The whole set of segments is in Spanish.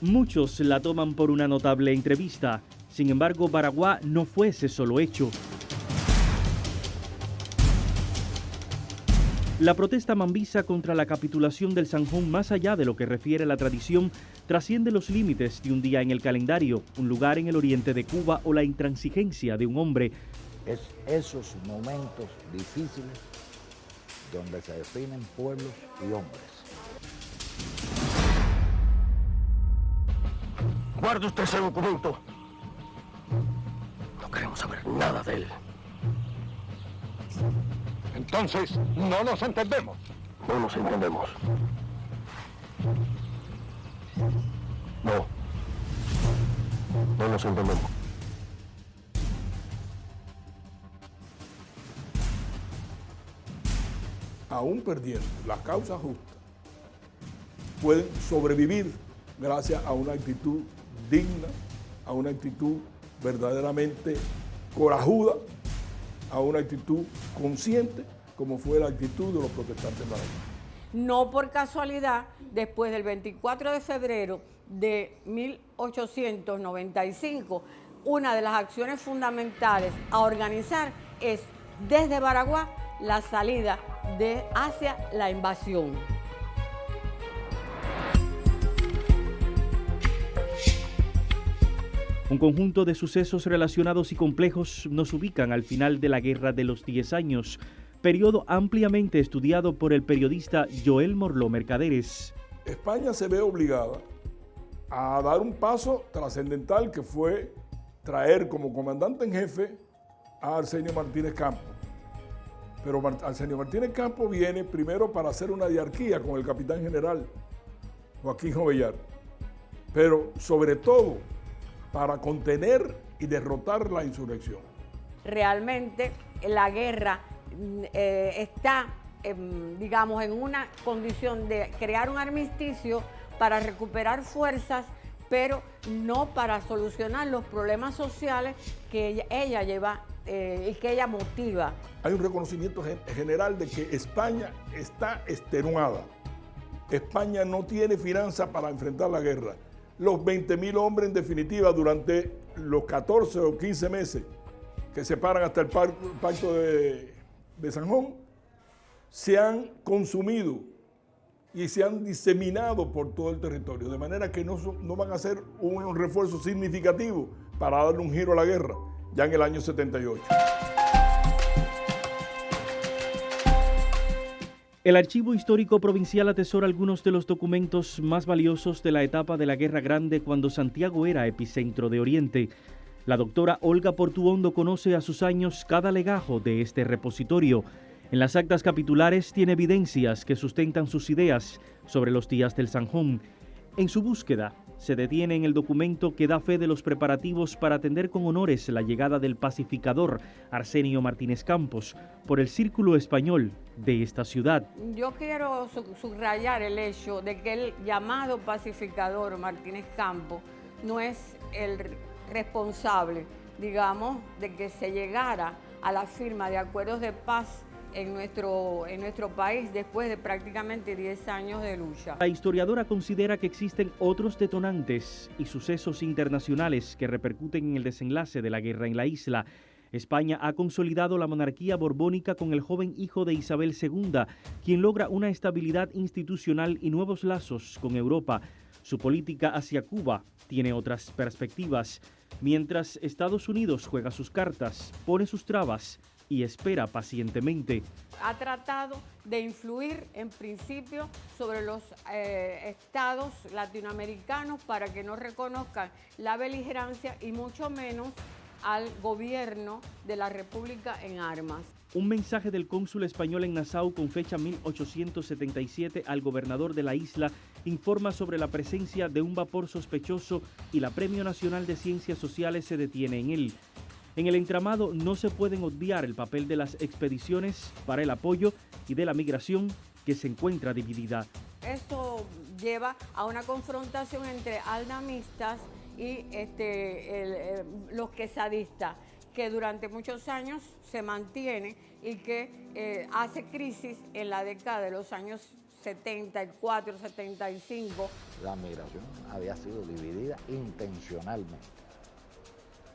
Muchos la toman por una notable entrevista. Sin embargo, Baraguá no fue ese solo hecho. La protesta mambisa contra la capitulación del Sanjón, más allá de lo que refiere la tradición, trasciende los límites de un día en el calendario, un lugar en el oriente de Cuba o la intransigencia de un hombre. Es esos momentos difíciles donde se definen pueblos y hombres. Guarde usted ese documento. No queremos saber nada de él. Entonces, no nos entendemos. No nos entendemos. No. No nos entendemos. Aún perdiendo la causa justa, pueden sobrevivir gracias a una actitud digna, a una actitud verdaderamente corajuda, a una actitud consciente, como fue la actitud de los protestantes maravillosos. No por casualidad, después del 24 de febrero de 1895, una de las acciones fundamentales a organizar es desde Baraguá la salida hacia la invasión. Un conjunto de sucesos relacionados y complejos nos ubican al final de la Guerra de los 10 años, periodo ampliamente estudiado por el periodista Joel Morló Mercaderes. España se ve obligada a dar un paso trascendental que fue traer como comandante en jefe a Arsenio Martínez Campos. Pero Arsenio Martínez Campos viene primero para hacer una diarquía con el capitán general Joaquín Jovellar, pero sobre todo para contener y derrotar la insurrección. Realmente la guerra está, digamos, en una condición de crear un armisticio para recuperar fuerzas, pero no para solucionar los problemas sociales que ella lleva y que ella motiva. Hay un reconocimiento general de que España está extenuada. España no tiene finanzas para enfrentar la guerra. Los 20.000 hombres, en definitiva, durante los 14 o 15 meses que separan hasta el pacto de Sanjón, se han consumido y se han diseminado por todo el territorio, de manera que no van a ser un refuerzo significativo para darle un giro a la guerra, ya en el año 78. El Archivo Histórico Provincial atesora algunos de los documentos más valiosos de la etapa de la Guerra Grande, cuando Santiago era epicentro de Oriente. La doctora Olga Portuondo conoce a sus años cada legajo de este repositorio. En las actas capitulares tiene evidencias que sustentan sus ideas sobre los días del Sanjón. En su búsqueda, se detiene en el documento que da fe de los preparativos para atender con honores la llegada del pacificador Arsenio Martínez Campos por el círculo español de esta ciudad. Yo quiero subrayar el hecho de que el llamado pacificador Martínez Campos no es el responsable, digamos, de que se llegara a la firma de acuerdos de paz en nuestro país después de prácticamente 10 años de lucha. La historiadora considera que existen otros detonantes y sucesos internacionales que repercuten en el desenlace de la guerra en la isla. España ha consolidado la monarquía borbónica con el joven hijo de Isabel II, quien logra una estabilidad institucional y nuevos lazos con Europa. Su política hacia Cuba tiene otras perspectivas, mientras Estados Unidos juega sus cartas, pone sus trabas y espera pacientemente. Ha tratado de influir en principio sobre los estados latinoamericanos para que no reconozcan la beligerancia y mucho menos al gobierno de la República en armas. Un mensaje del cónsul español en Nassau con fecha 1877 al gobernador de la isla informa sobre la presencia de un vapor sospechoso y la Premio Nacional de Ciencias Sociales se detiene en él. En el entramado no se pueden obviar el papel de las expediciones para el apoyo y de la migración, que se encuentra dividida. Esto lleva a una confrontación entre aldamistas y los quesadistas, que durante muchos años se mantiene y que hace crisis en la década de los años 74, 75. La migración había sido dividida intencionalmente.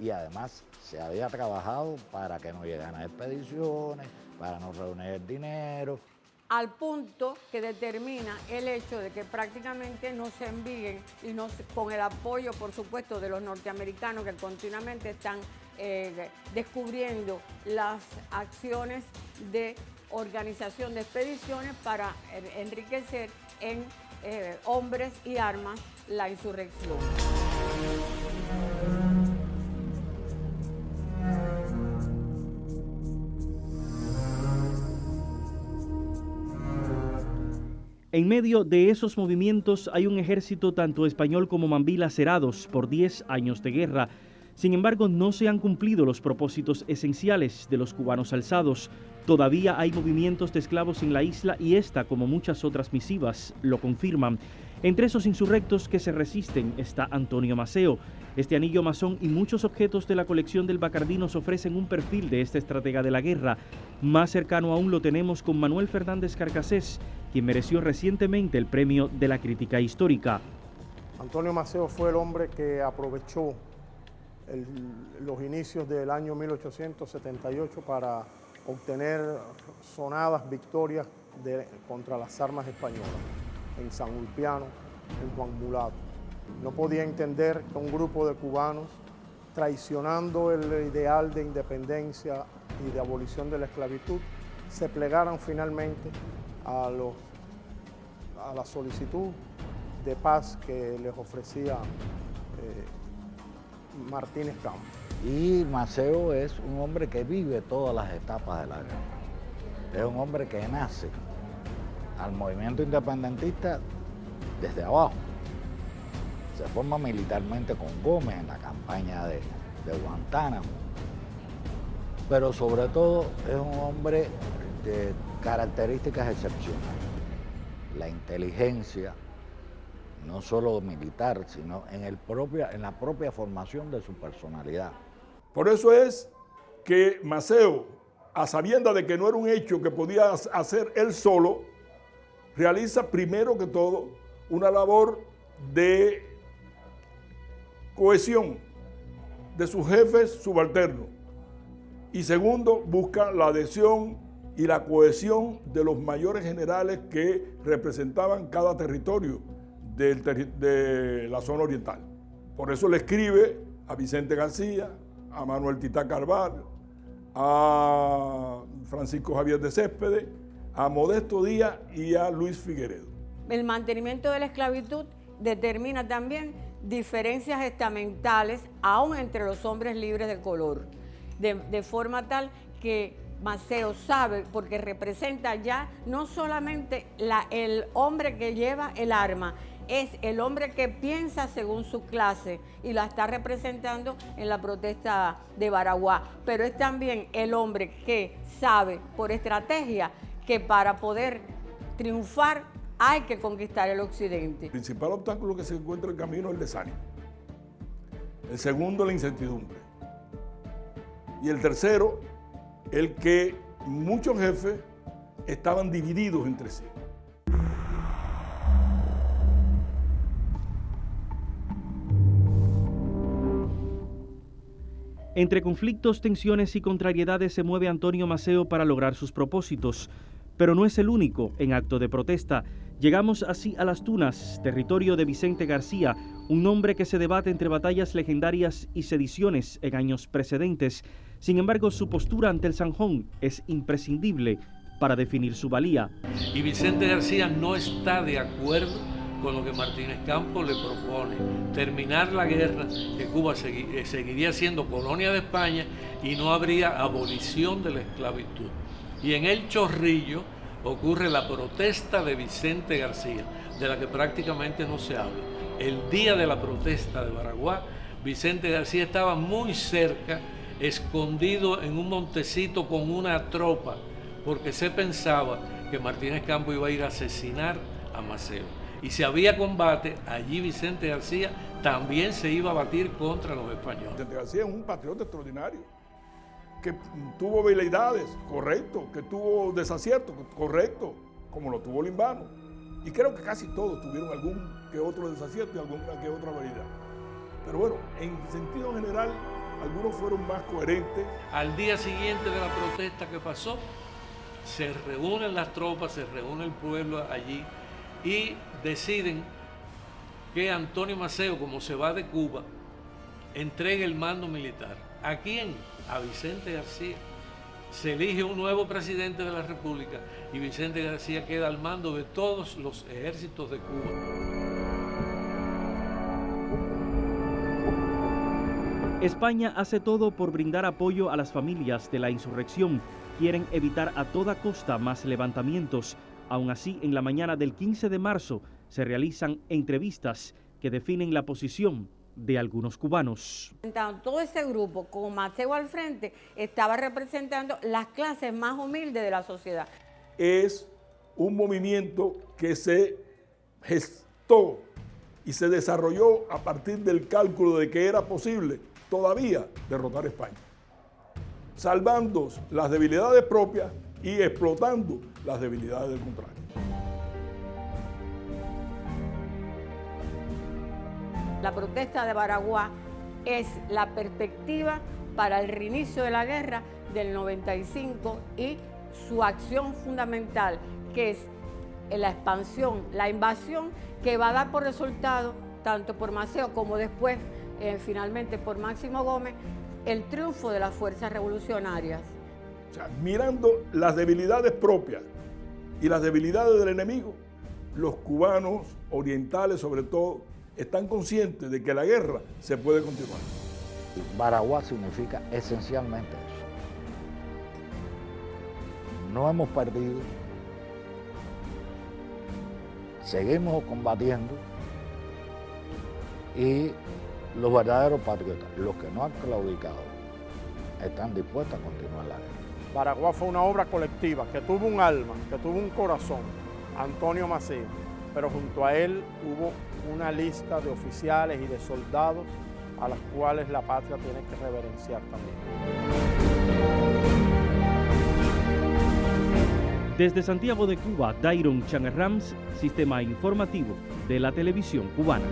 Y además se había trabajado para que no llegaran expediciones, para no reunir dinero. Al punto que determina el hecho de que prácticamente no se envíen, y no, con el apoyo, por supuesto, de los norteamericanos que continuamente están descubriendo las acciones de organización de expediciones para enriquecer en hombres y armas la insurrección. En medio de esos movimientos hay un ejército tanto español como mambí lacerados por 10 años de guerra. Sin embargo, no se han cumplido los propósitos esenciales de los cubanos alzados. Todavía hay movimientos de esclavos en la isla y esta, como muchas otras misivas, lo confirman. Entre esos insurrectos que se resisten está Antonio Maceo. Este anillo masón y muchos objetos de la colección del Bacardí nos ofrecen un perfil de este estratega de la guerra. Más cercano aún lo tenemos con Manuel Fernández Carcassés, quien mereció recientemente el premio de la crítica histórica. Antonio Maceo fue el hombre que aprovechó los inicios del año 1878 para obtener sonadas victorias contra las armas españolas en San Ulpiano, en Juan Mulato. No podía entender que un grupo de cubanos, traicionando el ideal de independencia y de abolición de la esclavitud, se plegaran finalmente a la solicitud de paz que les ofrecía Martínez Campos. Y Maceo es un hombre que vive todas las etapas de la guerra. Es un hombre que nace al movimiento independentista desde abajo. Se forma militarmente con Gómez en la campaña de Guantánamo. Pero sobre todo es un hombre de características excepcionales. La inteligencia, no solo militar, sino en la propia formación de su personalidad. Por eso es que Maceo, a sabiendas de que no era un hecho que podía hacer él solo, realiza primero que todo una labor de cohesión de sus jefes subalternos. Y segundo, busca la adhesión y la cohesión de los mayores generales que representaban cada territorio de la zona oriental. Por eso le escribe a Vicente García, a Manuel Titá Carvalho, a Francisco Javier de Céspedes, a Modesto Díaz y a Luis Figueredo. El mantenimiento de la esclavitud determina también diferencias estamentales aún entre los hombres libres de color, de forma tal que Maceo sabe, porque representa ya no solamente el hombre que lleva el arma, es el hombre que piensa según su clase y la está representando en la protesta de Baraguá, pero es también el hombre que sabe por estrategia que para poder triunfar hay que conquistar el occidente. El principal obstáculo que se encuentra en el camino es el desánimo. El segundo, la incertidumbre. Y el tercero, el que muchos jefes estaban divididos entre sí. Entre conflictos, tensiones y contrariedades se mueve Antonio Maceo para lograr sus propósitos. Pero no es el único en acto de protesta. Llegamos así a Las Tunas, territorio de Vicente García, un nombre que se debate entre batallas legendarias y sediciones en años precedentes. Sin embargo, su postura ante el Zanjón es imprescindible para definir su valía. Y Vicente García no está de acuerdo con lo que Martínez Campos le propone, terminar la guerra, que Cuba seguiría siendo colonia de España y no habría abolición de la esclavitud. Y en El Chorrillo ocurre la protesta de Vicente García, de la que prácticamente no se habla. El día de la protesta de Baraguá, Vicente García estaba muy cerca, escondido en un montecito con una tropa, porque se pensaba que Martínez Campos iba a ir a asesinar a Maceo. Y si había combate, allí Vicente García también se iba a batir contra los españoles. Vicente García es un patriota extraordinario, que tuvo veleidades, correcto, que tuvo desaciertos, correcto, como lo tuvo Limbano, Y creo que casi todos tuvieron algún que otro desacierto y alguna que otra variedad. Pero bueno, en sentido general, algunos fueron más coherentes. Al día siguiente de la protesta que pasó, se reúnen las tropas, se reúne el pueblo allí y deciden que Antonio Maceo, como se va de Cuba, entregue el mando militar. ¿A quién? A Vicente García. Se elige un nuevo presidente de la República y Vicente García queda al mando de todos los ejércitos de Cuba. España hace todo por brindar apoyo a las familias de la insurrección. Quieren evitar a toda costa más levantamientos. Aún así, en la mañana del 15 de marzo se realizan entrevistas que definen la posición de algunos cubanos. Todo ese grupo, con Maceo al frente, estaba representando las clases más humildes de la sociedad. Es un movimiento que se gestó y se desarrolló a partir del cálculo de que era posible todavía derrotar a España, salvando las debilidades propias y explotando las debilidades del contrario. La protesta de Baraguá es la perspectiva para el reinicio de la guerra del 95 y su acción fundamental, que es la expansión, la invasión, que va a dar por resultado, tanto por Maceo como después, finalmente por Máximo Gómez, el triunfo de las fuerzas revolucionarias. O sea, mirando las debilidades propias y las debilidades del enemigo, los cubanos orientales sobre todo, están conscientes de que la guerra se puede continuar. Baraguá significa esencialmente eso. No hemos perdido, seguimos combatiendo y los verdaderos patriotas, los que no han claudicado, están dispuestos a continuar la guerra. Baraguá fue una obra colectiva que tuvo un alma, que tuvo un corazón, Antonio Maceo, pero junto a él hubo una lista de oficiales y de soldados a las cuales la patria tiene que reverenciar también. Desde Santiago de Cuba, Dairon Changarrams, Sistema Informativo de la Televisión Cubana.